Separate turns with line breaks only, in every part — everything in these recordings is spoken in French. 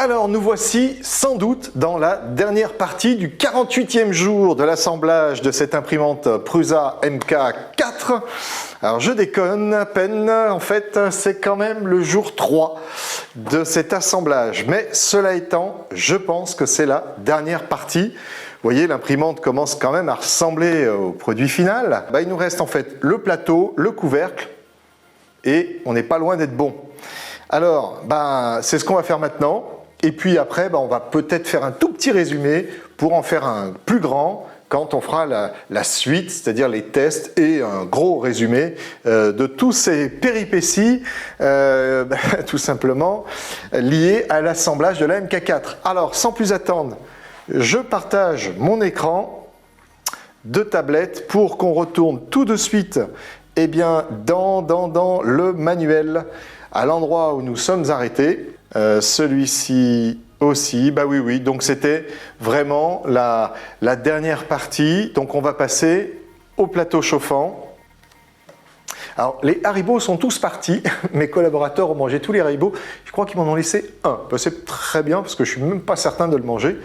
Alors nous voici sans doute dans la dernière partie du 48e jour de l'assemblage de cette imprimante Prusa MK4. Alors je déconne à peine, en fait c'est quand même le jour 3 de cet assemblage. Mais cela étant, je pense que c'est la dernière partie. Vous voyez, l'imprimante commence quand même à ressembler au produit final. Il nous reste en fait le plateau, le couvercle et on n'est pas loin d'être bon. Alors, c'est ce qu'on va faire maintenant. Et puis après, on va peut-être faire un tout petit résumé pour en faire un plus grand quand on fera la suite, c'est-à-dire les tests et un gros résumé de tous ces péripéties, tout simplement, liées à l'assemblage de la MK4. Alors, sans plus attendre, je partage mon écran de tablette pour qu'on retourne tout de suite dans le manuel, à l'endroit où nous sommes arrêtés. Celui-ci aussi, oui, donc c'était vraiment la dernière partie. Donc on va passer au plateau chauffant. Alors les Haribo sont tous partis, mes collaborateurs ont mangé tous les Haribo, je crois qu'ils m'en ont laissé un. C'est très bien parce que je ne suis même pas certain de le manger.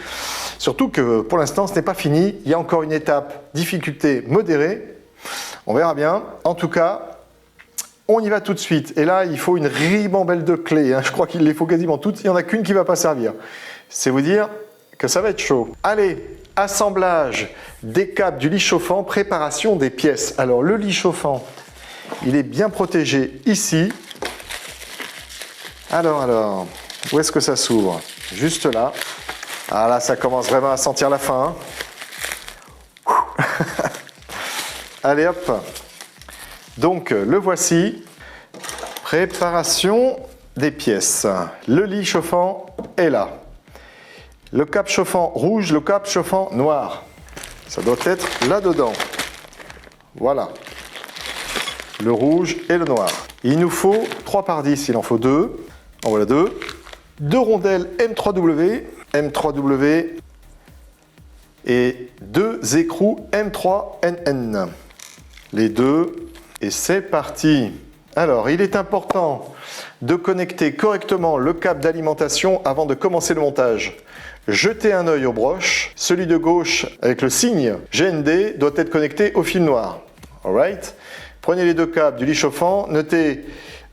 Surtout que pour l'instant ce n'est pas fini, il y a encore une étape difficulté modérée, on verra bien. En tout cas, on y va tout de suite. Et là, il faut une ribambelle de clés. Je crois qu'il les faut quasiment toutes. Il n'y en a qu'une qui ne va pas servir. C'est vous dire que ça va être chaud. Allez, assemblage des câbles du lit chauffant, préparation des pièces. Alors, le lit chauffant, il est bien protégé ici. Alors, où est-ce que ça s'ouvre? Juste là. Ah là, ça commence vraiment à sentir la fin. Allez, hop. Donc, le voici, préparation des pièces. Le lit chauffant est là. Le câble chauffant rouge, le câble chauffant noir. Ça doit être là-dedans. Voilà. Le rouge et le noir. Il nous faut 3 par 10, il en faut 2. En voilà 2. 2 rondelles M3W et 2 écrous M3NN. Les deux. Et c'est parti. Alors, il est important de connecter correctement le câble d'alimentation avant de commencer le montage. Jetez un œil aux broches. Celui de gauche avec le signe GND doit être connecté au fil noir. Alright. Prenez les 2 câbles du lit chauffant, notez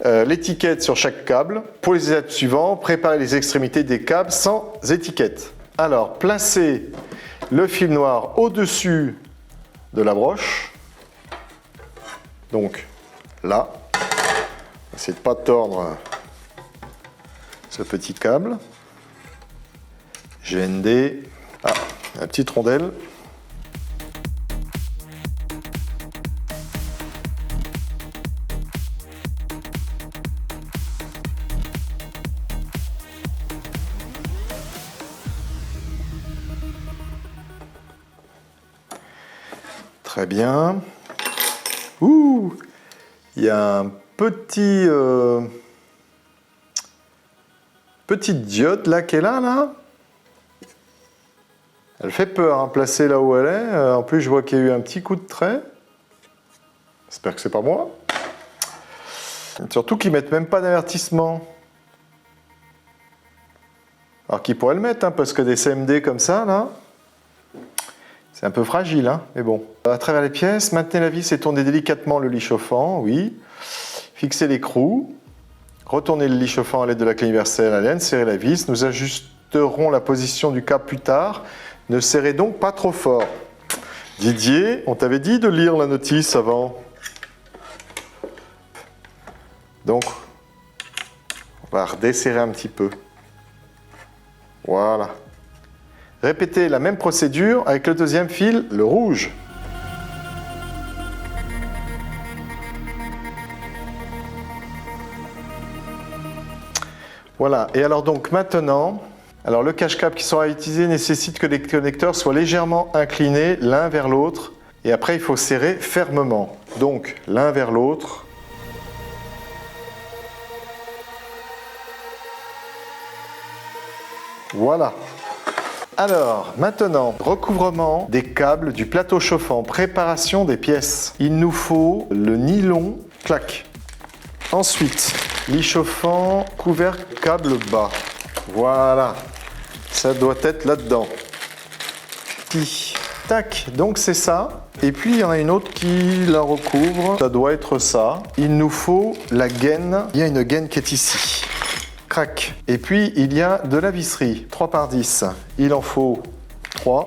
l'étiquette sur chaque câble. Pour les étapes suivantes, préparez les extrémités des câbles sans étiquette. Alors, placez le fil noir au-dessus de la broche. Donc là, essayez de ne pas tordre ce petit câble. GND, la petite rondelle. Très bien. Ouh, il y a un petite diode là qui est là. Elle fait peur, placée là où elle est. En plus, je vois qu'il y a eu un petit coup de trait. J'espère que c'est pas moi. Surtout qu'ils mettent même pas d'avertissement. Alors qu'ils pourraient le mettre, parce que des CMD comme ça, là, c'est un peu fragile, mais bon. À travers les pièces, maintenez la vis et tournez délicatement le lit chauffant, oui. Fixez l'écrou. Retournez le lit chauffant à l'aide de la clé universelle à laine, serrez la vis. Nous ajusterons la position du câble plus tard. Ne serrez donc pas trop fort. Didier, on t'avait dit de lire la notice avant. Donc, on va redesserrer un petit peu. Voilà. Répétez la même procédure avec le deuxième fil, le rouge. Voilà, et alors donc maintenant, le cache-câble qui sera utilisé nécessite que les connecteurs soient légèrement inclinés l'un vers l'autre et après il faut serrer fermement. Donc l'un vers l'autre. Voilà. Alors, maintenant, recouvrement des câbles du plateau chauffant, préparation des pièces. Il nous faut le nylon, clac. Ensuite, lit chauffant, couvercle, câble bas. Voilà. Ça doit être là-dedans. Tac, donc c'est ça. Et puis il y en a une autre qui la recouvre. Ça doit être ça. Il nous faut la gaine. Il y a une gaine qui est ici. Crac. Et puis il y a de la visserie. 3 par 10. Il en faut 3.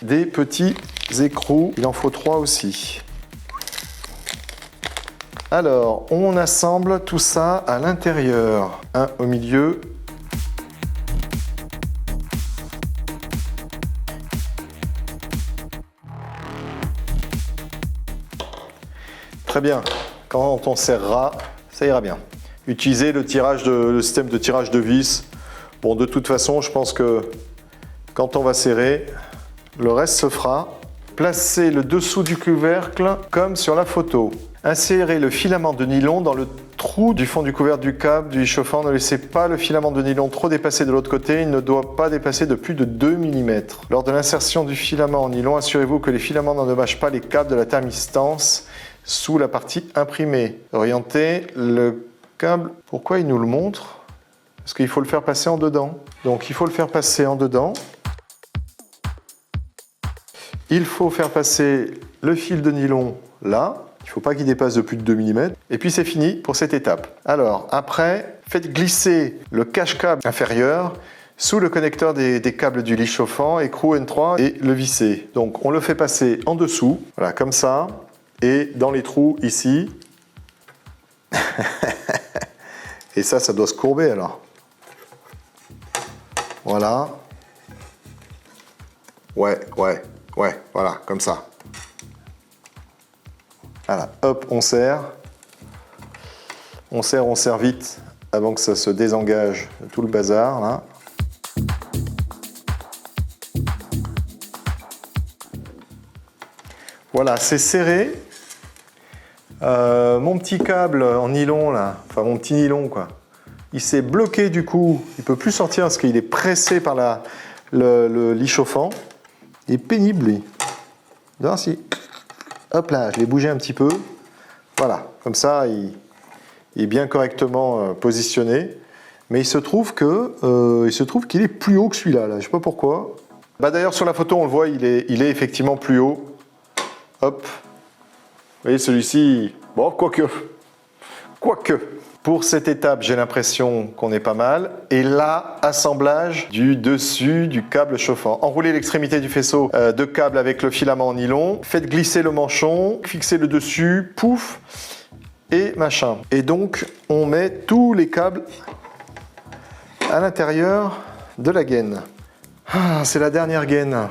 Des petits écrous. Il en faut 3 aussi. Alors, on assemble tout ça à l'intérieur. Un au milieu. Très bien. Quand on serrera, ça ira bien. Utilisez le système de tirage de vis. Bon, de toute façon, je pense que quand on va serrer, le reste se fera. Placez le dessous du couvercle comme sur la photo. Insérez le filament de nylon dans le trou du fond du couvercle du câble du lit chauffant. Ne laissez pas le filament de nylon trop dépasser de l'autre côté. Il ne doit pas dépasser de plus de 2 mm. Lors de l'insertion du filament en nylon, assurez-vous que les filaments n'endommagent pas les câbles de la thermistance sous la partie imprimée. Orientez le câble. Pourquoi il nous le montre? Parce qu'il faut le faire passer en dedans. Donc il faut le faire passer en dedans. Il faut faire passer le fil de nylon là. Il ne faut pas qu'il dépasse de plus de 2 mm. Et puis c'est fini pour cette étape. Alors après, faites glisser le cache-câble inférieur sous le connecteur des câbles du lit chauffant, écrou N3 et le visser. Donc on le fait passer en dessous, voilà, comme ça, et dans les trous ici. Et ça doit se courber alors. Voilà. Ouais, voilà, comme ça. Voilà, hop, on serre. On serre vite avant que ça se désengage de tout le bazar, là. Voilà, c'est serré. Mon petit câble en nylon, là, enfin mon petit nylon, quoi, il s'est bloqué du coup. Il ne peut plus sortir parce qu'il est pressé par le lit chauffant. Il est pénible, lui. Non, si. Hop là, je l'ai bougé un petit peu. Voilà, comme ça, il est bien correctement positionné. Mais il se trouve qu'il est plus haut que celui-là. Là. Je ne sais pas pourquoi. Bah, d'ailleurs, sur la photo, on le voit, il est effectivement plus haut. Hop. Vous voyez, celui-ci, bon, quoique. Pour cette étape, j'ai l'impression qu'on est pas mal. Et là, assemblage du dessus du câble chauffant. Enroulez l'extrémité du faisceau de câble avec le filament en nylon. Faites glisser le manchon, fixez le dessus, pouf, et machin. Et donc, on met tous les câbles à l'intérieur de la gaine. Ah, c'est la dernière gaine.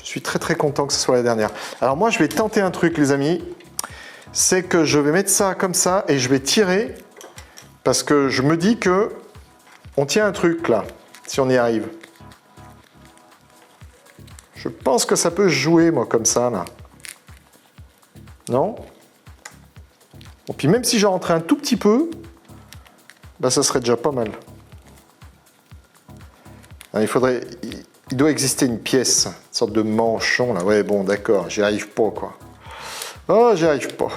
Je suis très content que ce soit la dernière. Alors moi, je vais tenter un truc, les amis. C'est que je vais mettre ça comme ça et je vais tirer parce que je me dis que on tient un truc là, si on y arrive. Je pense que ça peut se jouer, moi, comme ça, là. Non? Bon, puis même si j'en rentrais un tout petit peu, bah, ça serait déjà pas mal. Alors, il doit exister une pièce, une sorte de manchon, là. Ouais, bon, d'accord, j'y arrive pas, quoi. Oh, j'y arrive pas.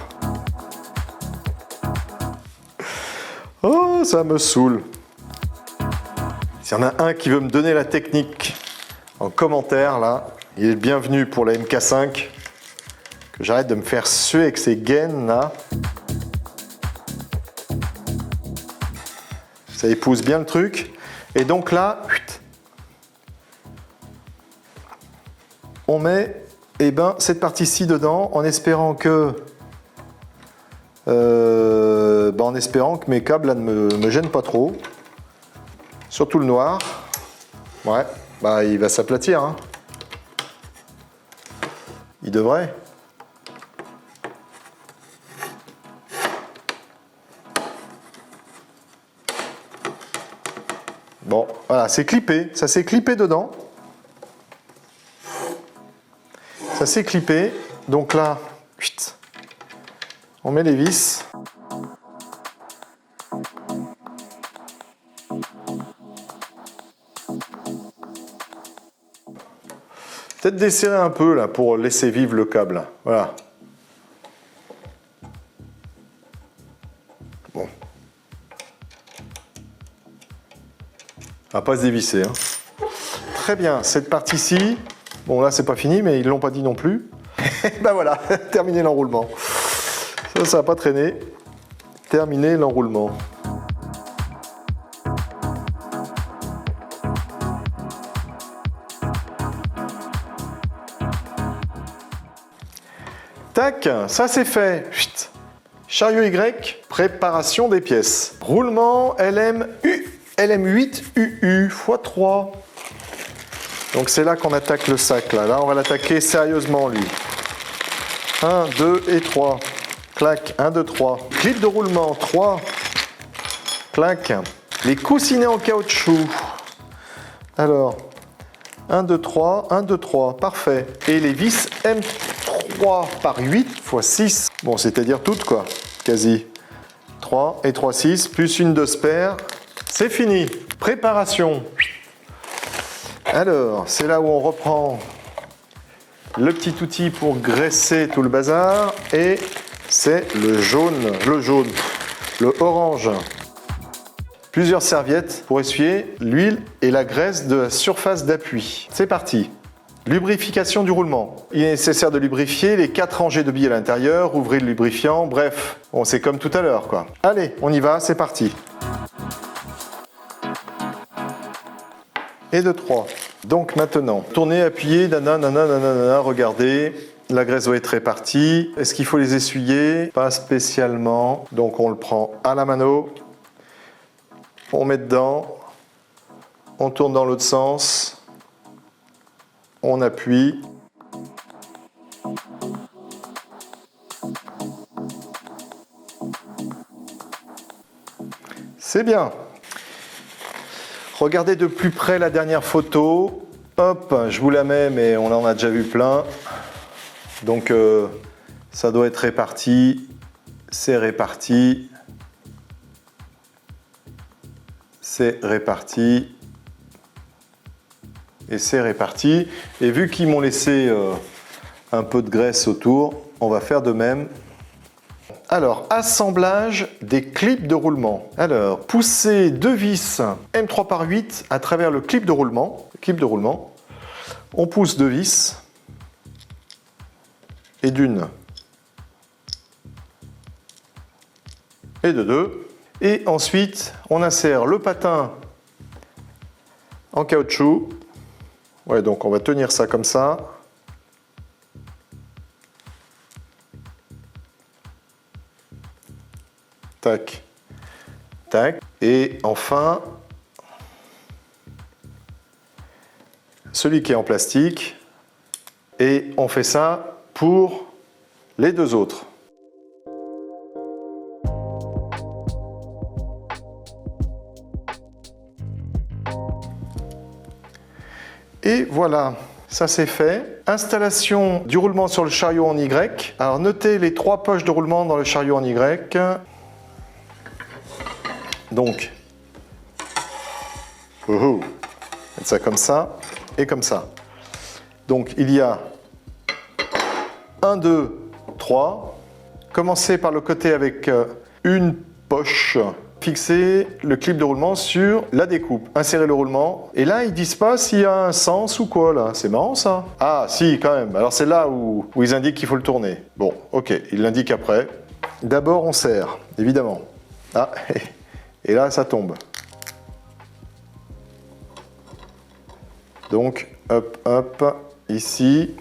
Oh, ça me saoule. S'il y en a un qui veut me donner la technique en commentaire, là, il est le bienvenu pour la MK5. Que j'arrête de me faire suer avec ces gaines, là. Ça épouse bien le truc. Et donc là, on met cette partie-ci dedans en espérant que mes câbles là, ne me gênent pas trop. Surtout le noir. Ouais, bah il va s'aplatir. Hein. Il devrait. Bon, voilà, c'est clippé. Ça s'est clippé dedans. Ça s'est clippé. Donc là, on met les vis. Peut-être desserrer un peu là pour laisser vivre le câble. Voilà. Bon. À pas se dévisser. Hein. Très bien, cette partie-ci, bon là c'est pas fini, mais ils l'ont pas dit non plus. Ben voilà, terminé l'enroulement. Ça n'a pas traîné. Terminé l'enroulement. Tac, ça c'est fait. Chut. Chariot Y, préparation des pièces. Roulement LM8UU x3. Donc c'est là qu'on attaque le sac. Là on va l'attaquer sérieusement lui. 1, 2 et 3. Clac, 1, 2, 3. Clip de roulement, 3. Clac. Les coussinets en caoutchouc. Alors, 1, 2, 3, 1, 2, 3. Parfait. Et les vis M3 par 8 x 6. Bon, c'est-à-dire toutes, quoi. Quasi. 3 et 3, 6, plus une de spare. C'est fini. Préparation. Alors, c'est là où on reprend le petit outil pour graisser tout le bazar. Et c'est le orange. Plusieurs serviettes pour essuyer l'huile et la graisse de la surface d'appui. C'est parti. Lubrification du roulement. Il est nécessaire de lubrifier les 4 rangées de billes à l'intérieur, ouvrez le lubrifiant, bref, bon, c'est comme tout à l'heure, quoi. Allez, on y va, c'est parti. Et de 3. Donc maintenant, tournez, appuyez, nanana, regardez. La graisse doit être répartie. Est-ce qu'il faut les essuyer? Pas spécialement. Donc on le prend à la mano. On met dedans. On tourne dans l'autre sens. On appuie. C'est bien. Regardez de plus près la dernière photo. Hop, je vous la mets, mais on en a déjà vu plein. Donc ça doit être réparti. C'est réparti. C'est réparti. Et c'est réparti. Et vu qu'ils m'ont laissé un peu de graisse autour, on va faire de même. Alors, assemblage des clips de roulement. Alors, poussez 2 vis M3 par 8 à travers le clip de roulement. On pousse 2 vis et d'une et de 2. Et ensuite, on insère le patin en caoutchouc. Ouais, donc on va tenir ça comme ça. Tac, tac. Et enfin, celui qui est en plastique. Et on fait ça pour les 2 autres. Et voilà, ça c'est fait. Installation du roulement sur le chariot en Y. Alors notez les 3 poches de roulement dans le chariot en Y. Donc, mettre ça comme ça et comme ça. Donc il y a 1, 2, 3. Commencez par le côté avec une poche. Fixez le clip de roulement sur la découpe. Insérez le roulement. Et là, ils disent pas s'il y a un sens ou quoi là. C'est marrant ça. Ah si, quand même. Alors c'est là où ils indiquent qu'il faut le tourner. Bon, ok, ils l'indiquent après. D'abord, on serre, évidemment. Ah, et là, ça tombe. Donc, hop, hop, ici.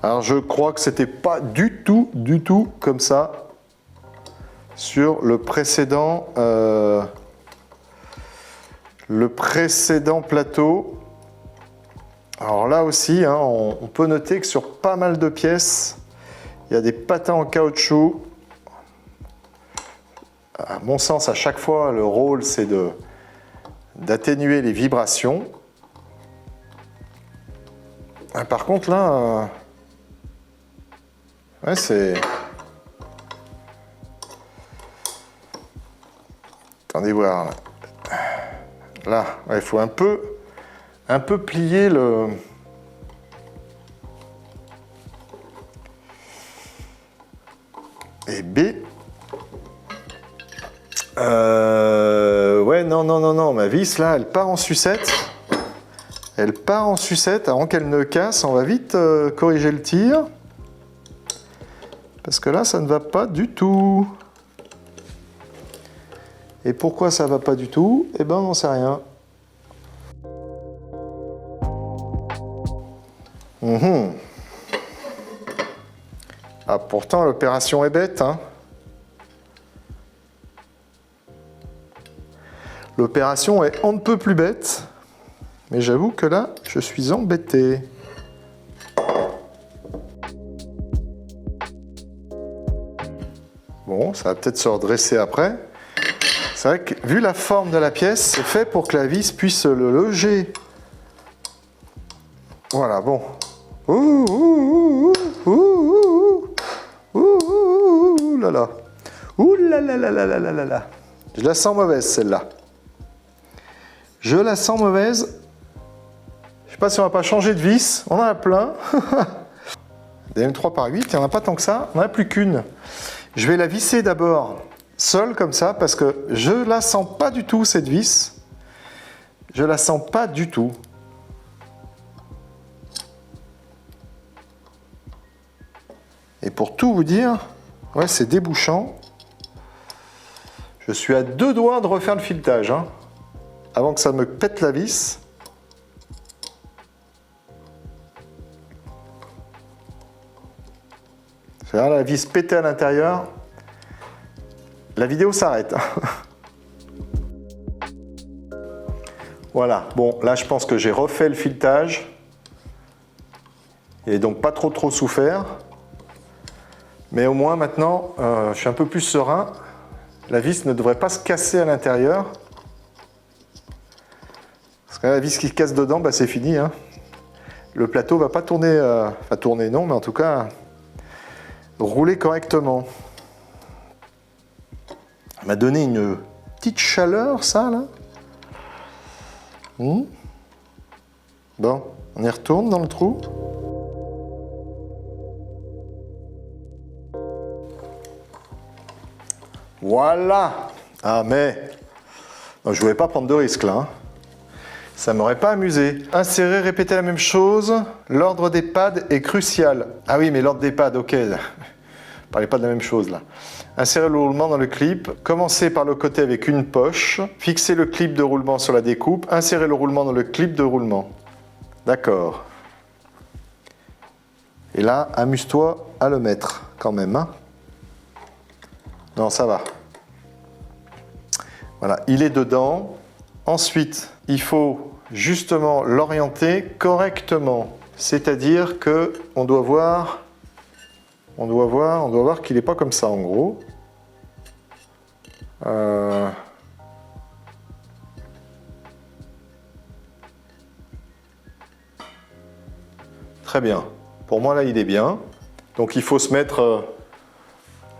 Alors, je crois que c'était pas du tout comme ça sur le précédent plateau. Alors là aussi, hein, on peut noter que sur pas mal de pièces, il y a des patins en caoutchouc. À mon sens, à chaque fois, le rôle, c'est d'atténuer les vibrations. Par contre, là, ouais, c'est... Attendez voir. Là, il faut un peu plier le... Et B. Ouais, non, non, non, non, non, ma vis là, elle part en sucette. Elle part en sucette. Avant qu'elle ne casse, on va vite corriger le tir. Parce que là, ça ne va pas du tout. Et pourquoi ça ne va pas du tout? Eh ben, on n'en sait rien. Ah, pourtant, l'opération est bête, hein. L'opération est on ne peut plus bête. Mais j'avoue que là, je suis embêté. Bon, ça va peut-être se redresser après. C'est vrai que, vu la forme de la pièce, c'est fait pour que la vis puisse le loger. Voilà, bon. Ouh, ouh, ouh, ouh, ouh, ouh, ouh là là. Ouh là là là là là là là là. Je la sens mauvaise, celle-là. Je la sens mauvaise. Je sais pas si on va pas changer de vis. On en a plein. Des M3 par 8, il n'y en a pas tant que ça. On n'en a plus qu'une. Je vais la visser d'abord seule comme ça parce que je la sens pas du tout cette vis. Je la sens pas du tout. Et pour tout vous dire, ouais, c'est débouchant. Je suis à 2 doigts de refaire le filetage, hein, avant que ça me pète la vis. C'est là, la vis pétée à l'intérieur. La vidéo s'arrête. Voilà, bon, là je pense que j'ai refait le filetage. Il n'est donc pas trop souffert. Mais au moins maintenant, je suis un peu plus serein. La vis ne devrait pas se casser à l'intérieur. Parce que la vis qui se casse dedans, bah, c'est fini, hein. Le plateau ne va pas tourner, enfin tourner non, mais en tout cas, rouler correctement. Ça m'a donné une petite chaleur, ça, là. Bon, on y retourne dans le trou. Voilà. Ah mais, non, je voulais pas prendre de risque là. Hein. Ça m'aurait pas amusé. Insérer, répéter la même chose. L'ordre des pads est crucial. Ah oui, mais l'ordre des pads, ok. Parlez pas de la même chose là. Insérer le roulement dans le clip. Commencer par le côté avec une poche. Fixer le clip de roulement sur la découpe. Insérer le roulement dans le clip de roulement. D'accord. Et là, amuse-toi à le mettre quand même. Hein. Non, ça va. Voilà, il est dedans. Ensuite, il faut justement l'orienter correctement. C'est-à-dire que on doit voir qu'il n'est pas comme ça en gros. Très bien. Pour moi là, il est bien. Donc il faut se mettre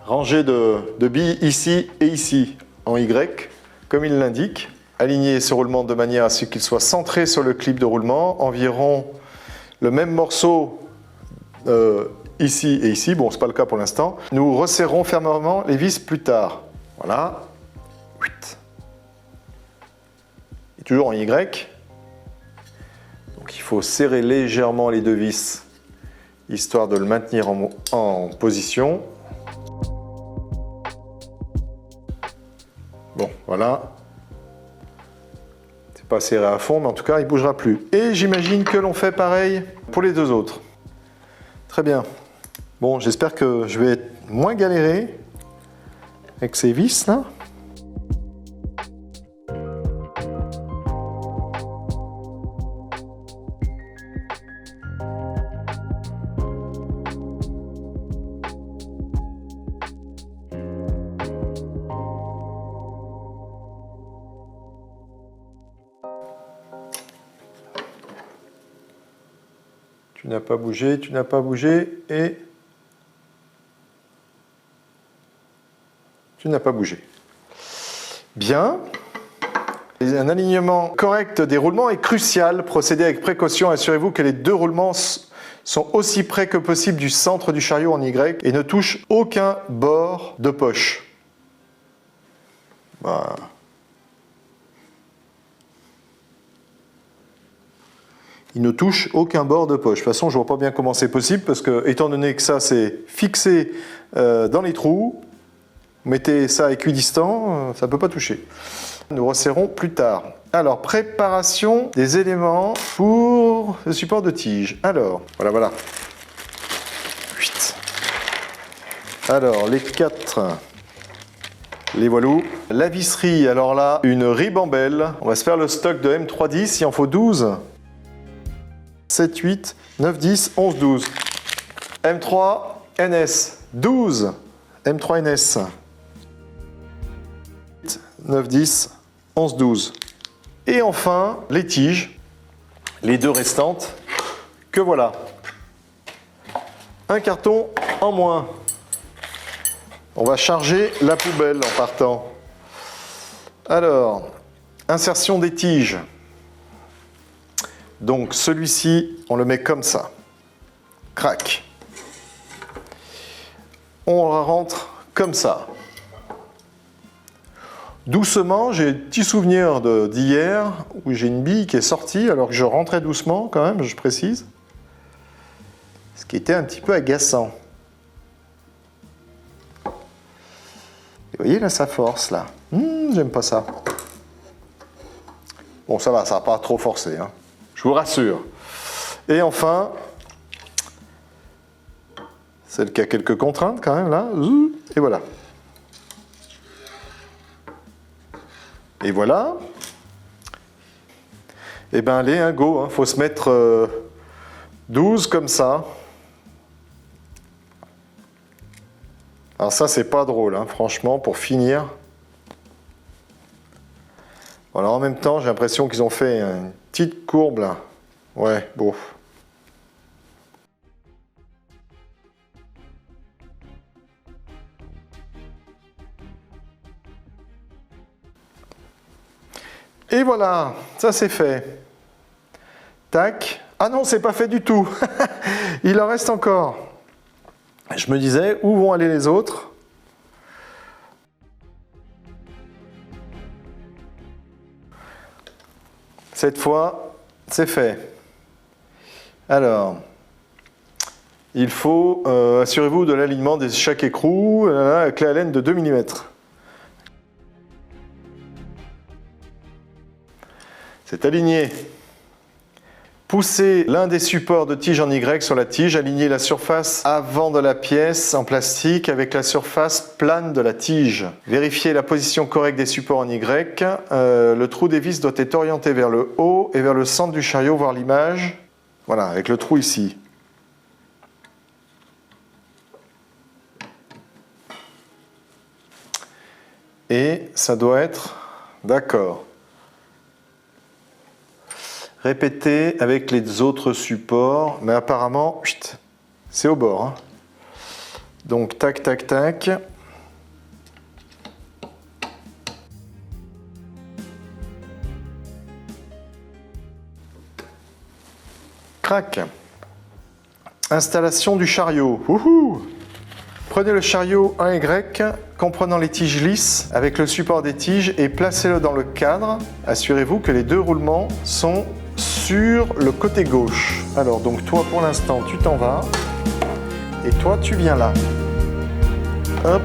rangée de billes ici et ici en Y, comme il l'indique. Aligner ce roulement de manière à ce qu'il soit centré sur le clip de roulement, environ le même morceau ici et ici. Bon, ce n'est pas le cas pour l'instant. Nous resserrons fermement les vis plus tard. Voilà. Et toujours en Y. Donc il faut serrer légèrement les deux vis, histoire de le maintenir en position. Bon, voilà. C'est pas serré à fond, mais en tout cas, il ne bougera plus. Et j'imagine que l'on fait pareil pour les deux autres. Très bien. Bon, j'espère que je vais être moins galéré avec ces vis là. Tu n'as pas bougé, tu n'as pas bougé et tu n'as pas bougé. Bien. Un alignement correct des roulements est crucial. Procédez avec précaution. Assurez-vous que les deux roulements sont aussi près que possible du centre du chariot en Y et ne touchent aucun bord de poche. Voilà. il ne touche aucun bord de poche. De toute façon, je ne vois pas bien comment c'est possible parce que, étant donné que ça c'est fixé dans les trous, mettez ça équidistant, ça ne peut pas toucher. Nous resserrons plus tard. Alors, préparation des éléments pour le support de tige. Alors, voilà. 8. Alors, les 4, les voilous. La visserie, alors là, une ribambelle. On va se faire le stock de M310, il en faut 12. 7, 8, 9, 10, 11, 12. M3 NS, 12. M3 NS. 8, 9, 10, 11, 12. Et enfin, les tiges, les 2 restantes, que voilà. Un carton en moins. On va charger la poubelle en partant. Alors, insertion des tiges. Donc celui-ci, on le met comme ça. Crac. On la rentre comme ça. Doucement, j'ai un petit souvenir d'hier où j'ai une bille qui est sortie alors que je rentrais doucement quand même, je précise. Ce qui était un petit peu agaçant. Et vous voyez là, ça force là. J'aime pas ça. Bon, ça va pas trop forcer, hein. Je vous rassure. Et enfin, celle qui a quelques contraintes quand même là. Et voilà. Et voilà. Et bien allez, hein, go, hein, faut se mettre 12 comme ça. Alors ça c'est pas drôle, hein, franchement, pour finir. Alors en même temps, j'ai l'impression qu'ils ont fait une petite courbe là. Ouais, bon. Et voilà, ça c'est fait. Tac. Ah non, c'est pas fait du tout. Il en reste encore. Je me disais, où vont aller les autres? Cette fois, c'est fait. Alors, il faut, assurez-vous de l'alignement de chaque écrou, avec la laine de 2 mm. C'est aligné. Poussez l'un des supports de tige en Y sur la tige, alignez la surface avant de la pièce en plastique avec la surface plane de la tige. Vérifiez la position correcte des supports en Y. Le trou des vis doit être orienté vers le haut et vers le centre du chariot, voir l'image. Voilà, avec le trou ici. Et ça doit être d'accord. Répétez avec les autres supports, mais apparemment, c'est au bord. Hein. Donc, tac, tac, tac. Crac. Installation du chariot. Wouhou! Prenez le chariot 1Y, comprenant les tiges lisses avec le support des tiges et placez-le dans le cadre. Assurez-vous que les 2 roulements sont sur le côté gauche. Alors donc toi pour l'instant tu t'en vas et toi tu viens là. Hop.